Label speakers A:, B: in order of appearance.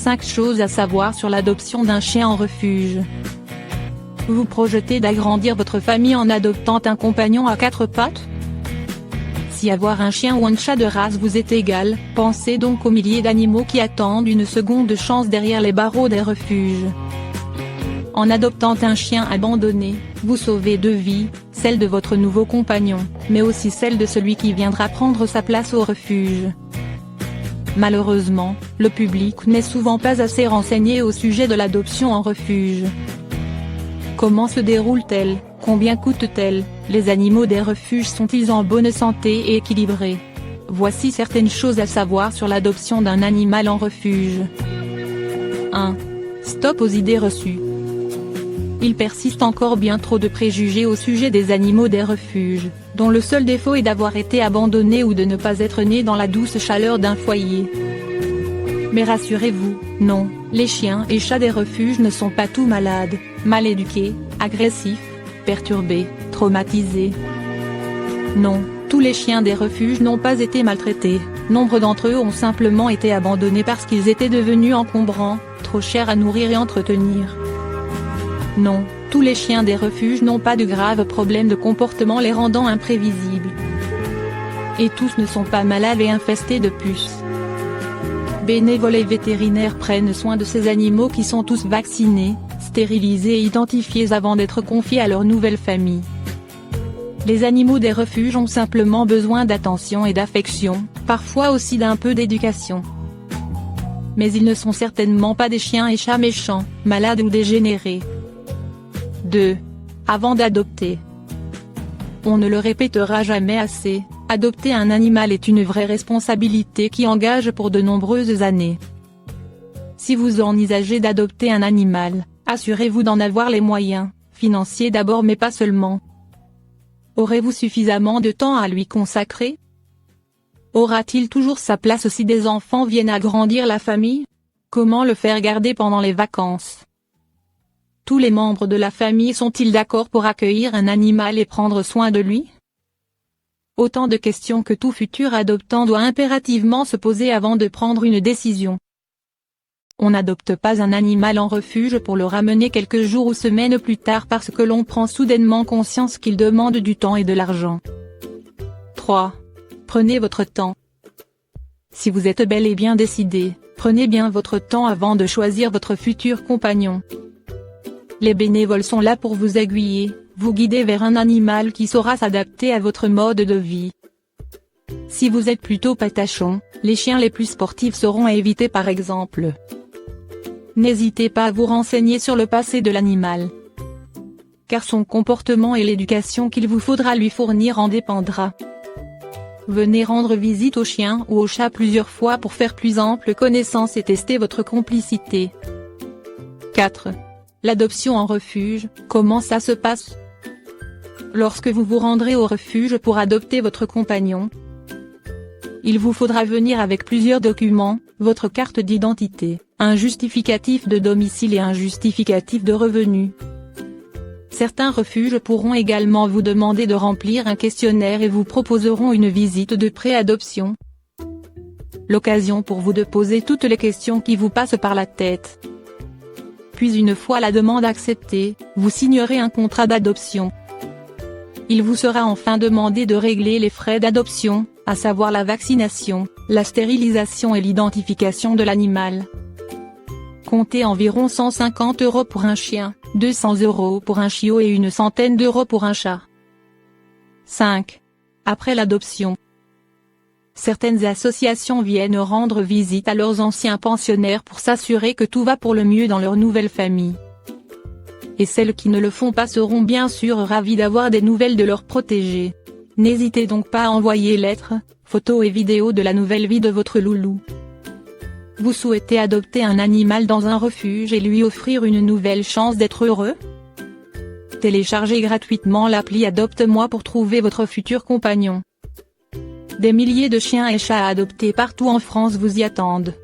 A: 5 choses à savoir sur l'adoption d'un chien en refuge. Vous projetez d'agrandir votre famille en adoptant un compagnon à 4 pattes? Si avoir un chien ou un chat de race vous est égal, pensez donc aux milliers d'animaux qui attendent une seconde chance derrière les barreaux des refuges. En adoptant un chien abandonné, vous sauvez 2 vies, celle de votre nouveau compagnon, mais aussi celle de celui qui viendra prendre sa place au refuge. Malheureusement, le public n'est souvent pas assez renseigné au sujet de l'adoption en refuge. Comment se déroule-t-elle? Combien coûte-t-elle? Les animaux des refuges sont-ils en bonne santé et équilibrés? Voici certaines choses à savoir sur l'adoption d'un animal en refuge. 1. Stop aux idées reçues. Il persiste encore bien trop de préjugés au sujet des animaux des refuges, dont le seul défaut est d'avoir été abandonnés ou de ne pas être nés dans la douce chaleur d'un foyer. Mais rassurez-vous, non, les chiens et chats des refuges ne sont pas tous malades, mal éduqués, agressifs, perturbés, traumatisés. Non, tous les chiens des refuges n'ont pas été maltraités, nombre d'entre eux ont simplement été abandonnés parce qu'ils étaient devenus encombrants, trop chers à nourrir et entretenir. Non, tous les chiens des refuges n'ont pas de graves problèmes de comportement les rendant imprévisibles. Et tous ne sont pas malades et infestés de puces. Bénévoles et vétérinaires prennent soin de ces animaux qui sont tous vaccinés, stérilisés et identifiés avant d'être confiés à leur nouvelle famille. Les animaux des refuges ont simplement besoin d'attention et d'affection, parfois aussi d'un peu d'éducation. Mais ils ne sont certainement pas des chiens et chats méchants, malades ou dégénérés. 2. Avant d'adopter. On ne le répétera jamais assez, adopter un animal est une vraie responsabilité qui engage pour de nombreuses années. Si vous envisagez d'adopter un animal, assurez-vous d'en avoir les moyens, financiers d'abord mais pas seulement. Aurez-vous suffisamment de temps à lui consacrer? Aura-t-il toujours sa place si des enfants viennent agrandir la famille? Comment le faire garder pendant les vacances? Tous les membres de la famille sont-ils d'accord pour accueillir un animal et prendre soin de lui? Autant de questions que tout futur adoptant doit impérativement se poser avant de prendre une décision. On n'adopte pas un animal en refuge pour le ramener quelques jours ou semaines plus tard parce que l'on prend soudainement conscience qu'il demande du temps et de l'argent. 3. Prenez votre temps. Si vous êtes bel et bien décidé, prenez bien votre temps avant de choisir votre futur compagnon. Les bénévoles sont là pour vous aiguiller, vous guider vers un animal qui saura s'adapter à votre mode de vie. Si vous êtes plutôt patachon, les chiens les plus sportifs seront à éviter par exemple. N'hésitez pas à vous renseigner sur le passé de l'animal. Car son comportement et l'éducation qu'il vous faudra lui fournir en dépendra. Venez rendre visite au chien ou au chat plusieurs fois pour faire plus ample connaissance et tester votre complicité. 4. L'adoption en refuge, comment ça se passe? Lorsque vous vous rendrez au refuge pour adopter votre compagnon, il vous faudra venir avec plusieurs documents, votre carte d'identité, un justificatif de domicile et un justificatif de revenus. Certains refuges pourront également vous demander de remplir un questionnaire et vous proposeront une visite de pré-adoption. L'occasion pour vous de poser toutes les questions qui vous passent par la tête. Puis une fois la demande acceptée, vous signerez un contrat d'adoption. Il vous sera enfin demandé de régler les frais d'adoption, à savoir la vaccination, la stérilisation et l'identification de l'animal. Comptez environ 150 € pour un chien, 200 € pour un chiot et une centaine d'euros pour un chat. 5. Après l'adoption. Certaines associations viennent rendre visite à leurs anciens pensionnaires pour s'assurer que tout va pour le mieux dans leur nouvelle famille. Et celles qui ne le font pas seront bien sûr ravies d'avoir des nouvelles de leurs protégés. N'hésitez donc pas à envoyer lettres, photos et vidéos de la nouvelle vie de votre loulou. Vous souhaitez adopter un animal dans un refuge et lui offrir une nouvelle chance d'être heureux? Téléchargez gratuitement l'appli Adopte-moi pour trouver votre futur compagnon. Des milliers de chiens et chats à adopter partout en France vous y attendent.